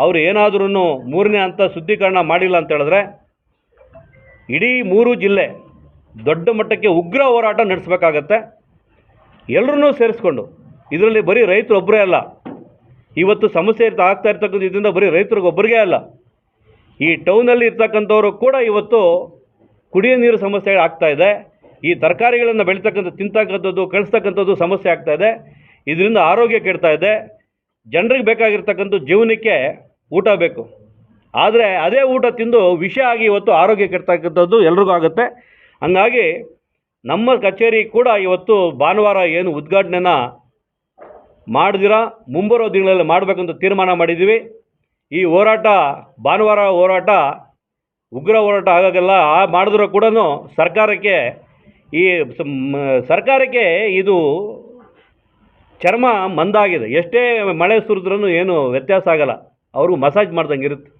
ಅವರು ಏನಾದ್ರೂ ಮೂರನೇ ಹಂತ ಶುದ್ಧೀಕರಣ ಮಾಡಿಲ್ಲ ಅಂತ ಹೇಳಿದ್ರೆ ಇಡೀ 3 ಜಿಲ್ಲೆ ದೊಡ್ಡ ಮಟ್ಟಕ್ಕೆ ಉಗ್ರ ಹೋರಾಟ ನಡೆಸಬೇಕಾಗತ್ತೆ. ಎಲ್ಲರನ್ನೂ ಸೇರಿಸ್ಕೊಂಡು, ಇದರಲ್ಲಿ ಬರೀ ರೈತರೊಬ್ಬರೇ ಅಲ್ಲ, ಇವತ್ತು ಸಮಸ್ಯೆ ಆಗ್ತಾ ಇರ್ತಕ್ಕಂಥ ಇದರಿಂದ ಬರೀ ರೈತರಿಗೊಬ್ಬರಿಗೆ ಅಲ್ಲ, ಈ ಟೌನಲ್ಲಿ ಇರ್ತಕ್ಕಂಥವರು ಕೂಡ ಇವತ್ತು ಕುಡಿಯೋ ನೀರು ಸಮಸ್ಯೆ ಆಗ್ತಾ ಇದೆ. ಈ ತರಕಾರಿಗಳನ್ನು ತಿಂತಕ್ಕಂಥದ್ದು ಕಳಿಸ್ತಕ್ಕಂಥದ್ದು ಸಮಸ್ಯೆ ಆಗ್ತಾ ಇದೆ. ಇದರಿಂದ ಆರೋಗ್ಯ ಕೆಡ್ತಾ ಇದೆ. ಜನರಿಗೆ ಬೇಕಾಗಿರ್ತಕ್ಕಂಥ ಜೀವನಕ್ಕೆ ಊಟ ಬೇಕು, ಆದರೆ ಅದೇ ಊಟ ತಿಂದು ವಿಷ ಆಗಿ ಇವತ್ತು ಆರೋಗ್ಯ ಕೆಡ್ತಕ್ಕಂಥದ್ದು ಎಲ್ರಿಗೂ ಆಗುತ್ತೆ. ಹಂಗಾಗಿ ನಮ್ಮ ಕಚೇರಿ ಕೂಡ ಇವತ್ತು ಭಾನುವಾರ ಏನು ಉದ್ಘಾಟನೆನ ಮಾಡಿದಿರ ಮುಂಬರೋ ದಿನಗಳಲ್ಲಿ ಮಾಡಬೇಕಂತ ತೀರ್ಮಾನ ಮಾಡಿದ್ದೀವಿ. ಈ ಹೋರಾಟ ಭಾನುವಾರ ಹೋರಾಟ ಉಗ್ರ ಹೋರಾಟ ಆಗಾಗಲ್ಲ. ಮಾಡಿದ್ರೂ ಕೂಡ ಸರ್ಕಾರಕ್ಕೆ ಇದು ಚರ್ಮ ಮಂದಾಗಿದೆ. ಎಷ್ಟೇ ಮಳೆ ಸುರಿದ್ರೂ ಏನು ವ್ಯತ್ಯಾಸ ಆಗಲ್ಲ, ಅವ್ರಿಗೂ ಮಸಾಜ್ ಮಾಡ್ದಂಗೆ ಇರುತ್ತೆ.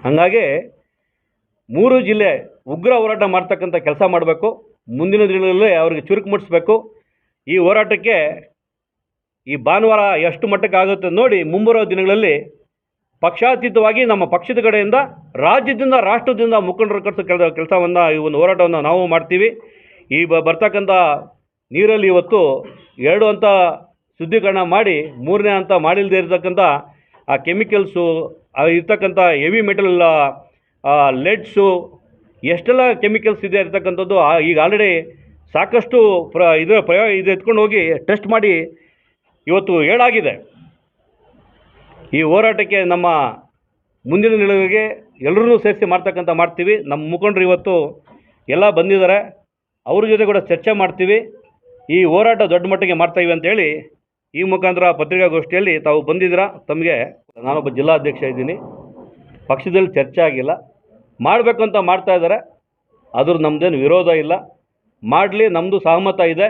ಹಾಗಾಗಿ 3 ಜಿಲ್ಲೆ ಉಗ್ರ ಹೋರಾಟ ಮಾಡ್ತಕ್ಕಂಥ ಕೆಲಸ ಮಾಡಬೇಕು. ಮುಂದಿನ ದಿನಗಳಲ್ಲಿ ಅವ್ರಿಗೆ ಚುರುಕು ಮುಟ್ಟಿಸ್ಬೇಕು. ಈ ಹೋರಾಟಕ್ಕೆ ಈ ಭಾನುವಾರ ಎಷ್ಟು ಮಟ್ಟಕ್ಕೆ ಆಗುತ್ತೆ ನೋಡಿ, ಮುಂಬರುವ ದಿನಗಳಲ್ಲಿ ಪಕ್ಷಾತೀತವಾಗಿ ನಮ್ಮ ಪಕ್ಷದ ಕಡೆಯಿಂದ ರಾಜ್ಯದಿಂದ ರಾಷ್ಟ್ರದಿಂದ ಮುಖಂಡರು ಕರೆಸೋ ಕೆಲಸವನ್ನು ಈ ಒಂದು ಹೋರಾಟವನ್ನು ನಾವು ಮಾಡ್ತೀವಿ. ಈ ಬರ್ತಕ್ಕಂಥ ನೀರಲ್ಲಿ ಇವತ್ತು 2 ಹಂತ ಶುದ್ಧೀಕರಣ ಮಾಡಿ 3ನೇ ಹಂತ ಮಾಡಿಲ್ಲದೆ ಇರತಕ್ಕಂಥ ಆ ಕೆಮಿಕಲ್ಸು ಇರ್ತಕ್ಕಂಥ ಹೆವಿ ಮೆಟಲ್ ಲೆಡ್ಸು ಎಷ್ಟೆಲ್ಲ ಕೆಮಿಕಲ್ಸ್ ಇದೆ ಇರ್ತಕ್ಕಂಥದ್ದು ಈಗ ಆಲ್ರೆಡಿ ಸಾಕಷ್ಟು ಇದು ಎತ್ಕೊಂಡು ಹೋಗಿ ಟೆಸ್ಟ್ ಮಾಡಿ ಇವತ್ತು ಹೇಳಾಗಿದೆ. ಈ ಹೋರಾಟಕ್ಕೆ ನಮ್ಮ ಮುಂದಿನ ದಿನಗಳಿಗೆ ಎಲ್ಲರೂ ಸೇರಿಸಿ ಮಾಡ್ತೀವಿ. ನಮ್ಮ ಮುಖಂಡರು ಇವತ್ತು ಎಲ್ಲ ಬಂದಿದ್ದಾರೆ, ಅವ್ರ ಜೊತೆ ಕೂಡ ಚರ್ಚೆ ಮಾಡ್ತೀವಿ. ಈ ಹೋರಾಟ ದೊಡ್ಡ ಮಟ್ಟಿಗೆ ಮಾಡ್ತಾಯಿವಿ ಅಂತೇಳಿ ಈ ಮುಖಾಂತರ ಪತ್ರಿಕಾಗೋಷ್ಠಿಯಲ್ಲಿ ತಾವು ಬಂದಿದ್ದೀರಾ. ತಮಗೆ ನಾನೊಬ್ಬ ಜಿಲ್ಲಾಧ್ಯಕ್ಷ ಇದ್ದೀನಿ. ಪಕ್ಷದಲ್ಲಿ ಚರ್ಚೆ ಆಗಿಲ್ಲ, ಮಾಡಬೇಕು ಅಂತ ಮಾಡ್ತಾಯಿದ್ದಾರೆ. ಅದ್ರ ನಮ್ಮದೇನು ವಿರೋಧ ಇಲ್ಲ, ಮಾಡಲಿ, ನಮ್ಮದು ಸಹಮತ ಇದೆ.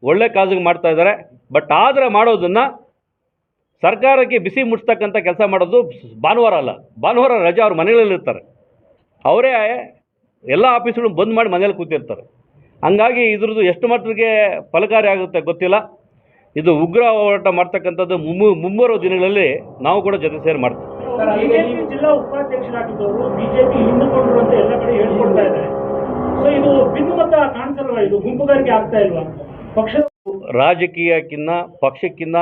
ಒಳ್ಳೆ ಕಾಜಿಗೆ ಮಾಡ್ತಾಯಿದ್ದಾರೆ. ಬಟ್ ಆದರೆ ಮಾಡೋದನ್ನು ಸರ್ಕಾರಕ್ಕೆ ಬಿಸಿ ಮುಟ್ಟಿಸ್ತಕ್ಕಂಥ ಕೆಲಸ ಮಾಡೋದು ಭಾನುವಾರ ಅಲ್ಲ. ಭಾನುವಾರ ರಜೆ, ಅವ್ರ ಮನೆಗಳಲ್ಲಿರ್ತಾರೆ. ಅವರೇ ಎಲ್ಲ ಆಫೀಸ್ಗಳು ಬಂದ್ ಮಾಡಿ ಮನೇಲಿ ಕೂತಿರ್ತಾರೆ. ಹಂಗಾಗಿ ಇದ್ರದ್ದು ಎಷ್ಟು ಮಟ್ಟಿಗೆ ಫಲಕಾರಿ ಆಗುತ್ತೆ ಗೊತ್ತಿಲ್ಲ. ಇದು ಉಗ್ರ ಹೋರಾಟ ಮಾಡ್ತಕ್ಕಂಥದ್ದು ಮುಂಬರುವ ದಿನಗಳಲ್ಲಿ ನಾವು ಕೂಡ ಜೊತೆ ಸೇರಿ ಮಾಡ್ತೀವಿ. ಜಿಲ್ಲಾ ಉಪಾಧ್ಯಕ್ಷರಾಗಿದ್ದವರು ಬಿಜೆಪಿ ಹಿಂದುಕೊಂಡ್ರು ಅಂತ ಎಲ್ಲ ಕಡೆ ಹೇಳ್ಕೊಡ್ತಾ ಇದ್ದಾರೆ. ಸೊ ಇದು ಭಿನ್ನಮತ ಕಾಣಿಸಲ್ವಾ? ಇದು ಗುಂಪುಗಾರಿಕೆ ಆಗ್ತಾ ಇಲ್ವಾ? ಪಕ್ಷ ರಾಜಕೀಯಕ್ಕಿನ್ನ ಪಕ್ಷಕ್ಕಿನ್ನ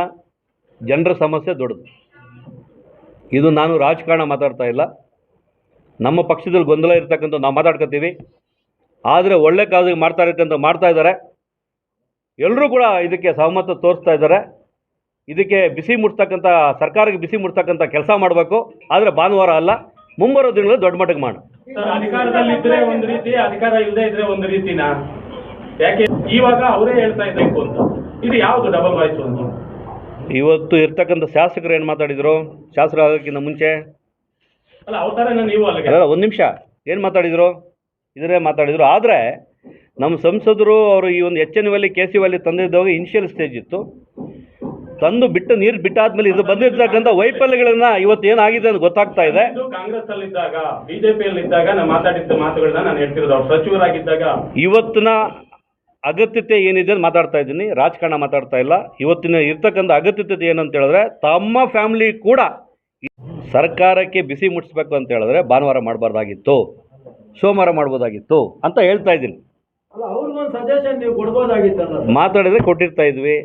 ಜನರ ಸಮಸ್ಯೆ ದೊಡ್ಡದು. ಇದು ನಾನು ರಾಜಕಾರಣ ಮಾತಾಡ್ತಾ ಇಲ್ಲ. ನಮ್ಮ ಪಕ್ಷದಲ್ಲಿ ಗೊಂದಲ ಇರ್ತಕ್ಕಂಥ ನಾವು ಮಾತಾಡ್ಕೊತೀವಿ. ಆದರೆ ಒಳ್ಳೆ ಕಾಜಿಗೆ ಮಾಡ್ತಾ ಇದ್ದಾರೆ. ಎಲ್ಲರೂ ಕೂಡ ಇದಕ್ಕೆ ಸಹಮತ ತೋರಿಸ್ತಾ ಇದ್ದಾರೆ. ಇದಕ್ಕೆ ಬಿಸಿ ಮುಟ್ತಕ್ಕಂಥ ಸರ್ಕಾರಕ್ಕೆ ಬಿಸಿ ಮುಟ್ತಕ್ಕಂಥ ಕೆಲಸ ಮಾಡಬೇಕು. ಆದರೆ ಭಾನುವಾರ ಅಲ್ಲ, ಮುಂಬರೋ ದಿನಗಳಲ್ಲಿ ದೊಡ್ಡ ಮಟ್ಟಿಗೆ ಮಾಡು. ಅಧಿಕಾರದಲ್ಲಿದ್ದರೆ ಒಂದು ರೀತಿ, ಅಧಿಕಾರ ಇಲ್ಲದೆ ಇದ್ರೆ ಒಂದು ರೀತಿನ ಯಾಕೆ ಇವಾಗ ಅವರೇ ಹೇಳ್ತಾ ಇರಬೇಕು ಅಂತ? ಇದು ಯಾವುದು ಡಬಲ್ ವಾಯ್ಸ್ ಅಂತ? ಇವತ್ತು ಇರ್ತಕ್ಕಂಥ ಶಾಸಕರು ಏನು ಮಾತಾಡಿದರು? ಶಾಸಕರು ಆಗೋಕ್ಕಿಂತ ಮುಂಚೆ ಅಲ್ಲ, ಅವತಾರ ನೀವು ಅಲ್ಲ, ಒಂದು ನಿಮಿಷ ಏನು ಮಾತಾಡಿದರು? ಇದನ್ನೇ ಮಾತಾಡಿದರು. ಆದರೆ ನಮ್ಮ ಸಂಸದರು ಅವರು ಈ ಒಂದು HN ವ್ಯಾಲಿ KC ವ್ಯಾಲಿ ತಂದಿದ್ದಾಗ ಇನಿಷಿಯಲ್ ಸ್ಟೇಜ್ ಇತ್ತು. ತಂದು ನೀರು ಬಿಟ್ಟಾದ್ಮೇಲೆ ಇದು ಬಂದಿರ್ತಕ್ಕಂಥ ವೈಫಲ್ಯಗಳನ್ನ ಇವತ್ತು ಏನಾಗಿದೆ ಅಂತ ಗೊತ್ತಾಗ್ತಾ ಇದೆ. ಕಾಂಗ್ರೆಸ್ ಅಲ್ಲಿದ್ದಾಗ, ಬಿಜೆಪಿಯಲ್ಲಿದ್ದಾಗ ನಾನು ಮಾತಾಡಿದ್ದ ಮಾತುಗಳನ್ನ ನಾನು ಹೇಳ್ತಿರೋದು. ಅವ್ರು ಸಚಿವರಾಗಿದ್ದಾಗ ಇವತ್ತಿನ ಅಗತ್ಯತೆ ಏನಿದೆ ಅಂತ ಮಾತಾಡ್ತಾ ಇದ್ದೀನಿ, ರಾಜಕಾರಣ ಮಾತಾಡ್ತಾ ಇಲ್ಲ. ಇವತ್ತಿನ ಇರ್ತಕ್ಕಂಥ ಅಗತ್ಯತೆ ಏನಂತ ಹೇಳಿದ್ರೆ, ತಮ್ಮ ಫ್ಯಾಮಿಲಿ ಕೂಡ ಸರ್ಕಾರಕ್ಕೆ ಬಿಸಿ ಮುಟ್ಟಿಸ್ಬೇಕು ಅಂತ ಹೇಳಿದ್ರೆ ಭಾನುವಾರ ಮಾಡಬಾರ್ದಾಗಿತ್ತು, ಸೋಮವಾರ ಮಾಡ್ಬೋದಾಗಿತ್ತು ಅಂತ ಹೇಳ್ತಾ ಇದ್ದೀನಿ. ಅವ್ರಿಗೊಂದು ಸಜೆಷನ್ ನೀವು ಕೊಡ್ಬೋದಾಗಿತ್ತಲ್ಲ. ಮಾತಾಡಿದ್ರೆ ಕೊಟ್ಟಿರ್ತಾ ಇದ್ವಿ.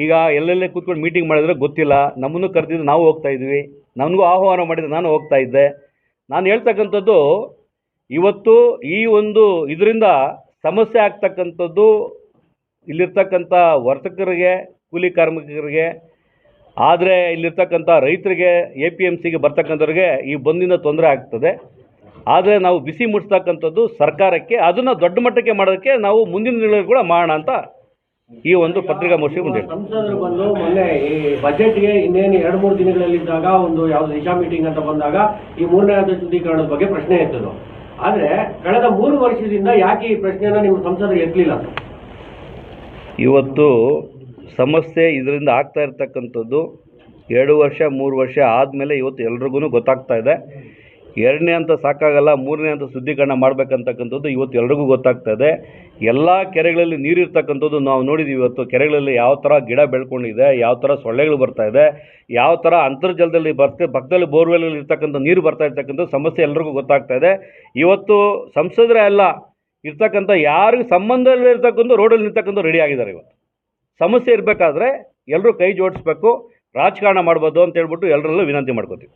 ಈಗ ಎಲ್ಲೆಲ್ಲೇ ಕೂತ್ಕೊಂಡು ಮೀಟಿಂಗ್ ಮಾಡಿದ್ರೆ ಗೊತ್ತಿಲ್ಲ. ನಮ್ಮನ್ನು ಕರೆದಿದ್ದು ನಾವು ಹೋಗ್ತಾ ಇದ್ವಿ, ನನಗೂ ಆಹ್ವಾನ ಮಾಡಿದ್ರೆ ನಾನು ಹೋಗ್ತಾ ಇದ್ದೆ. ನಾನು ಹೇಳ್ತಕ್ಕಂಥದ್ದು ಇವತ್ತು ಈ ಒಂದು ಇದರಿಂದ ಸಮಸ್ಯೆ ಆಗ್ತಕ್ಕಂಥದ್ದು ಇಲ್ಲಿರ್ತಕ್ಕಂಥ ವರ್ತಕರಿಗೆ, ಕೂಲಿ ಕಾರ್ಮಿಕರಿಗೆ, ಆದರೆ ಇಲ್ಲಿರ್ತಕ್ಕಂಥ ರೈತರಿಗೆ, APMCಗೆ ಬರ್ತಕ್ಕಂಥವ್ರಿಗೆ ಈ ಬಂದಿಂದ ತೊಂದರೆ ಆಗ್ತದೆ. ಆದರೆ ನಾವು ಬಿಸಿ ಮುಟ್ಟಿಸ್ತಕ್ಕಂಥದ್ದು ಸರ್ಕಾರಕ್ಕೆ, ಅದನ್ನು ದೊಡ್ಡ ಮಟ್ಟಕ್ಕೆ ಮಾಡೋದಕ್ಕೆ ನಾವು ಮುಂದಿನ ದಿನಗಳಲ್ಲಿ ಕೂಡ ಮಾಡೋಣ ಅಂತ ಈ ಒಂದು ಪತ್ರಿಕಾಗೋಷ್ಠಿ ಮುಂದೆ ಸಂಸದರು ಬಂದು ಮೊನ್ನೆ ಈ ಬಜೆಟ್ಗೆ ಇನ್ನೇನು 2-3 ದಿನಗಳಲ್ಲಿದ್ದಾಗ ಒಂದು ಯಾವುದು ದಿಶಾ ಮೀಟಿಂಗ್ ಅಂತ ಬಂದಾಗ ಈ 3ನೇ ಹಂತದ ಶುದ್ಧೀಕರಣದ ಬಗ್ಗೆ ಪ್ರಶ್ನೆ ಎತ್ತದು. ಆದರೆ ಕಳೆದ 3 ವರ್ಷದಿಂದ ಯಾಕೆ ಈ ಪ್ರಶ್ನೆಯನ್ನು ನಿಮ್ಮ ಸಂಸದರು ಎತ್ತಲಿಲ್ಲ? ಇವತ್ತು ಸಮಸ್ಯೆ ಇದರಿಂದ ಆಗ್ತಾ ಇರ್ತಕ್ಕಂಥದ್ದು 2 ವರ್ಷ 3 ವರ್ಷ ಆದಮೇಲೆ ಇವತ್ತು ಎಲ್ರಿಗೂ ಗೊತ್ತಾಗ್ತಾ ಇದೆ. ಎರಡನೇ ಹಂತ ಸಾಕಾಗಲ್ಲ, ಮೂರನೇ ಹಂತ ಶುದ್ಧೀಕರಣ ಮಾಡಬೇಕಂತಕ್ಕಂಥದ್ದು ಇವತ್ತು ಎಲ್ರಿಗೂ ಗೊತ್ತಾಗ್ತದೆ. ಎಲ್ಲ ಕೆರೆಗಳಲ್ಲಿ ನೀರಿರ್ತಕ್ಕಂಥದ್ದು ನಾವು ನೋಡಿದ್ದೀವಿ. ಇವತ್ತು ಕೆರೆಗಳಲ್ಲಿ ಯಾವ ಥರ ಗಿಡ ಬೆಳ್ಕೊಂಡಿದೆ, ಯಾವ ಥರ ಸೊಳ್ಳೆಗಳು ಬರ್ತಾ ಇದೆ, ಯಾವ ಥರ ಅಂತರ್ಜಲದಲ್ಲಿ ಪಕ್ಕದಲ್ಲಿ ಬೋರ್ವೆಲಲ್ಲಿ ಇರ್ತಕ್ಕಂಥ ನೀರು ಬರ್ತಾ ಇರ್ತಕ್ಕಂಥ ಸಮಸ್ಯೆ ಎಲ್ರಿಗೂ ಗೊತ್ತಾಗ್ತಾ ಇದೆ. ಇವತ್ತು ಸಂಸದರೇ ಅಲ್ಲ, ಇರ್ತಕ್ಕಂಥ ಯಾರಿಗೂ ಸಂಬಂಧ ಇರ್ತಕ್ಕಂಥ ರೋಡಲ್ಲಿ ನಿರ್ತಕ್ಕಂಥ ರೆಡಿ ಆಗಿದ್ದಾರೆ. ಇವತ್ತು ಸಮಸ್ಯೆ ಇರಬೇಕಾದ್ರೆ ಎಲ್ಲರೂ ಕೈ ಜೋಡಿಸ್ಬೇಕು, ರಾಜಕಾರಣ ಮಾಡ್ಬೋದು ಅಂತ ಹೇಳ್ಬಿಟ್ಟು ಎಲ್ಲರಲ್ಲೂ ವಿನಂತಿ ಮಾಡ್ಕೋತೀವಿ.